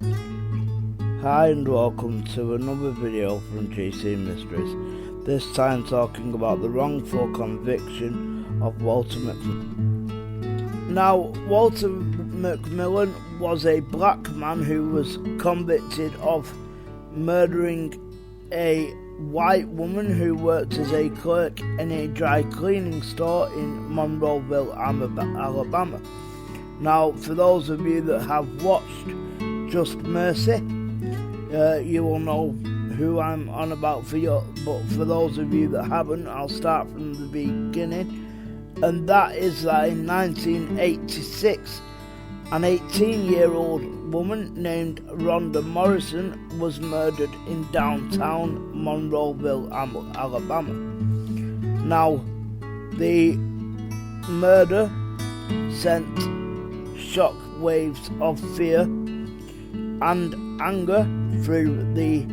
Hi and welcome to another video from GC Mysteries, this time talking about the wrongful conviction of Walter McMillian. Now, Walter McMillian was a black man who was convicted of murdering a white woman who worked as a clerk in a dry cleaning store in Monroeville, Alabama. Now, for those of you that have watched Just Mercy, you will know who I'm on about but for those of you that haven't, I'll start from the beginning. And that is that in 1986, an 18-year-old woman named Rhonda Morrison was murdered in downtown Monroeville, Alabama. Now, the murder sent shock waves of fear and anger through the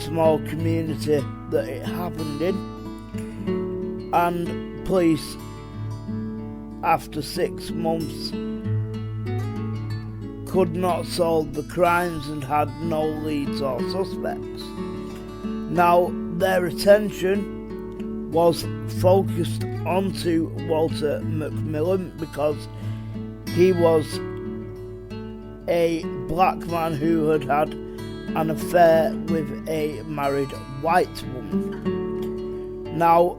small community that it happened in, and police, after 6 months, could not solve the crimes and had no leads or suspects. Now, their attention was focused onto Walter McMillian because he was a black man who had had an affair with a married white woman. Now,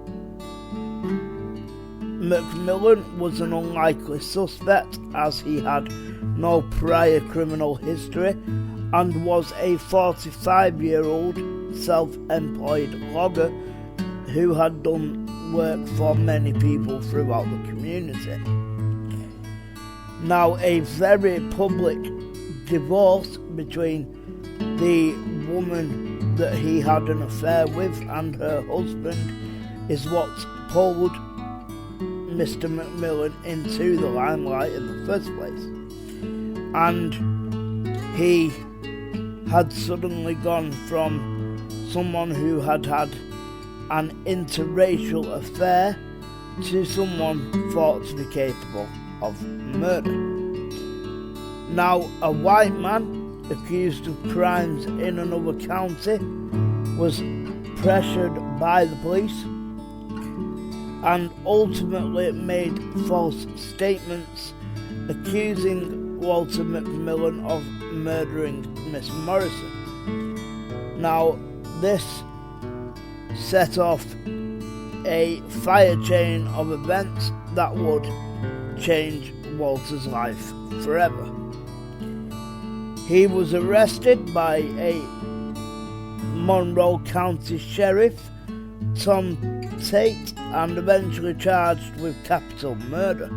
McMillian was an unlikely suspect as he had no prior criminal history and was a 45-year-old self-employed logger who had done work for many people throughout the community. Now, a very public divorce between the woman that he had an affair with and her husband is what pulled Mr. McMillian into the limelight in the first place. And he had suddenly gone from someone who had had an interracial affair to someone thought to be capable of murder. Now, a white man accused of crimes in another county was pressured by the police and ultimately made false statements accusing Walter McMillian of murdering Miss Morrison. Now, this set off a fire chain of events that would change Walter's life forever. He was arrested by a Monroe County Sheriff, Tom Tate, and eventually charged with capital murder.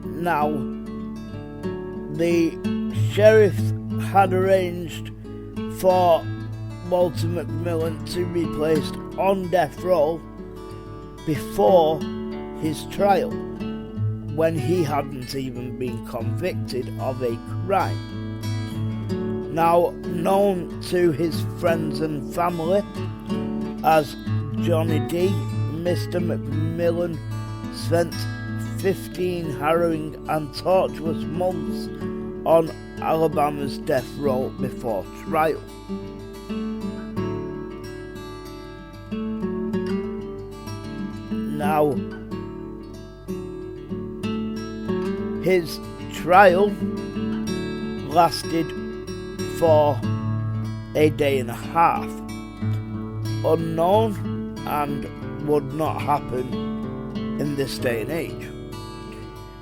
Now, the sheriff had arranged for Walter McMillian to be placed on death row before his trial, when he hadn't even been convicted of a crime. Now, known to his friends and family as Johnny D, Mr. McMillian spent 15 harrowing and torturous months on Alabama's death row before trial. Now, his trial lasted for a day and a half, unknown and would not happen in this day and age.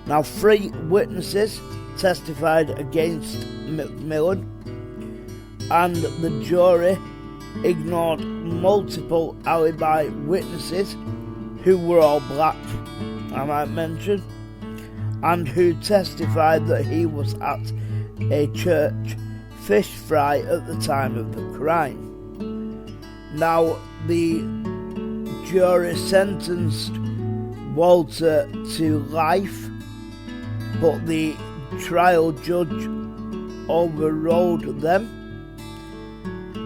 Now, 3 witnesses testified against McMillian, and the jury ignored multiple alibi witnesses who were all black, I might mention, and who testified that he was at a church fish fry at the time of the crime. Now, the jury sentenced Walter to life, but the trial judge overrode them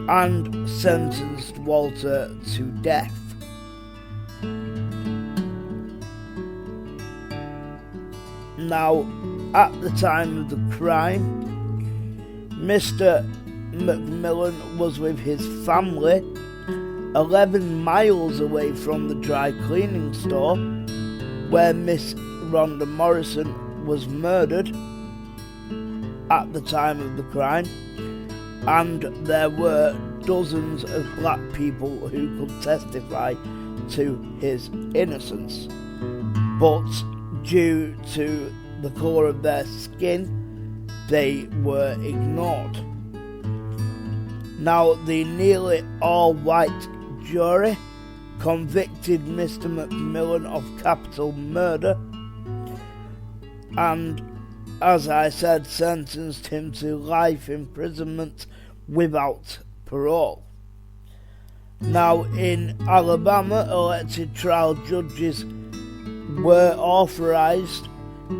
and sentenced Walter to death. Now, at the time of the crime, Mr. McMillian was with his family 11 miles away from the dry cleaning store where Miss Rhonda Morrison was murdered at the time of the crime, and there were dozens of black people who could testify to his innocence, but due to the colour of their skin, they were ignored. Now, the nearly all-white jury convicted Mr. McMillian of capital murder and, as I said, sentenced him to life imprisonment without parole. Now, in Alabama, elected trial judges were authorized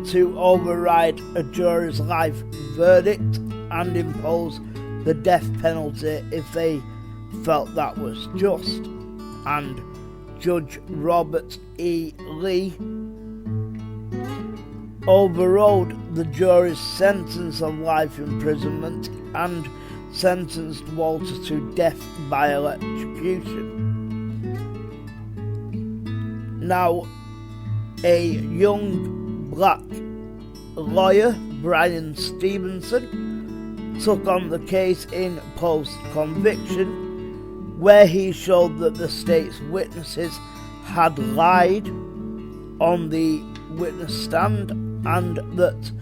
to override a jury's life verdict and impose the death penalty if they felt that was just. And Judge Robert E. Lee overrode the jury's sentence of life imprisonment and sentenced Walter to death by electrocution. Now, a young black lawyer, Brian Stevenson, took on the case in post-conviction, where he showed that the state's witnesses had lied on the witness stand and that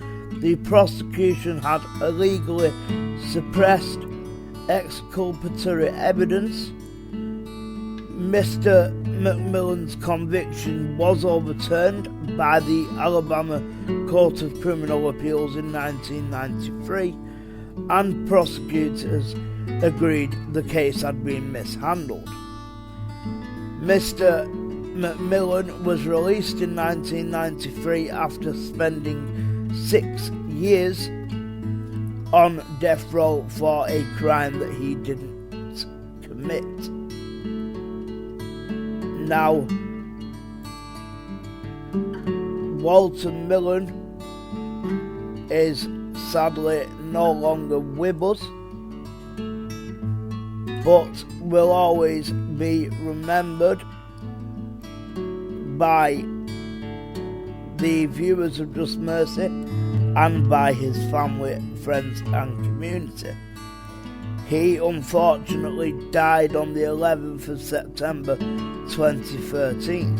the prosecution had illegally suppressed exculpatory evidence. Mr. McMillian's conviction was overturned by the Alabama Court of Criminal Appeals in 1993, and prosecutors agreed the case had been mishandled. Mr. McMillian was released in 1993 after spending 6 years on death row for a crime that he didn't commit. Now, Walter McMillian is sadly no longer with us, but will always be remembered by the viewers of Just Mercy and by his family, friends and community. He unfortunately died on the 11th of September 2013,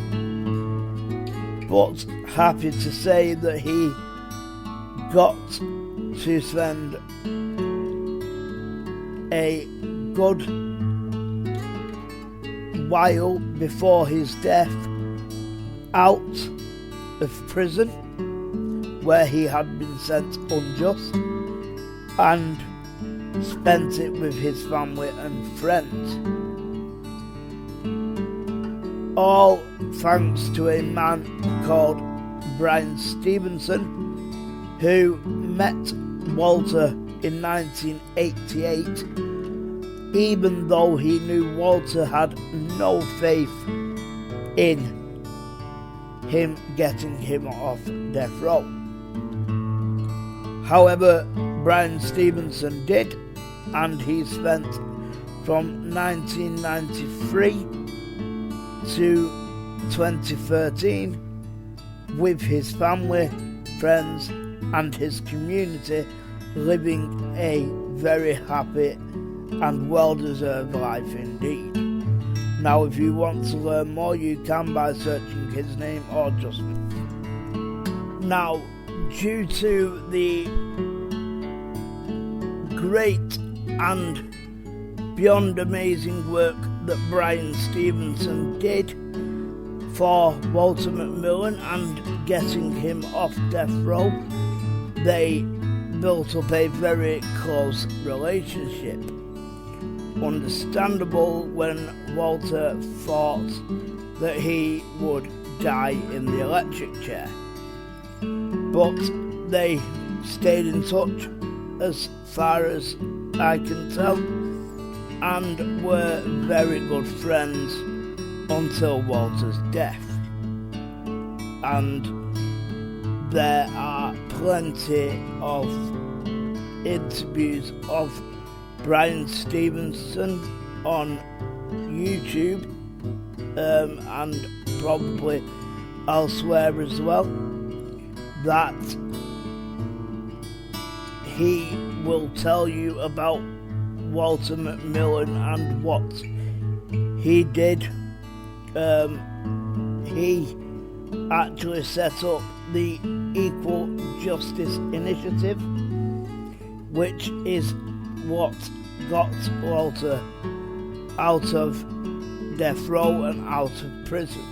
but happy to say that he got to spend a good while before his death out of prison, where he had been sent unjust, and spent it with his family and friends. All thanks to a man called Brian Stevenson, who met Walter in 1988, even though he knew Walter had no faith in him getting him off death row. However, Brian Stevenson did, and he spent from 1993 to 2013 with his family, friends and his community, living a very happy and well-deserved life indeed. Now, if you want to learn more, you can by searching his name or just. Now, due to the great and beyond amazing work that Brian Stevenson did for Walter McMillian and getting him off death row, they built up a very close relationship. Understandable when Walter thought that he would die in the electric chair, but they stayed in touch as far as I can tell, and were very good friends until Walter's death. And there are plenty of interviews of Brian Stevenson on YouTube and probably elsewhere as well, that he will tell you about Walter McMillian and what he did. He actually set up the Equal Justice Initiative, which is what got Walter out of death row and out of prison.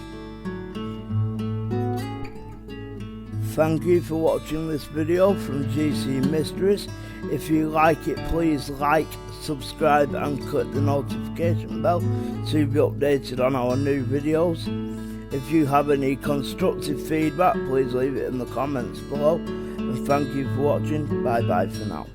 Thank you for watching this video from GC Mysteries. If you like it, please like, subscribe and click the notification bell to be updated on our new videos. If you have any constructive feedback, please leave it in the comments below. And thank you for watching. Bye bye for now.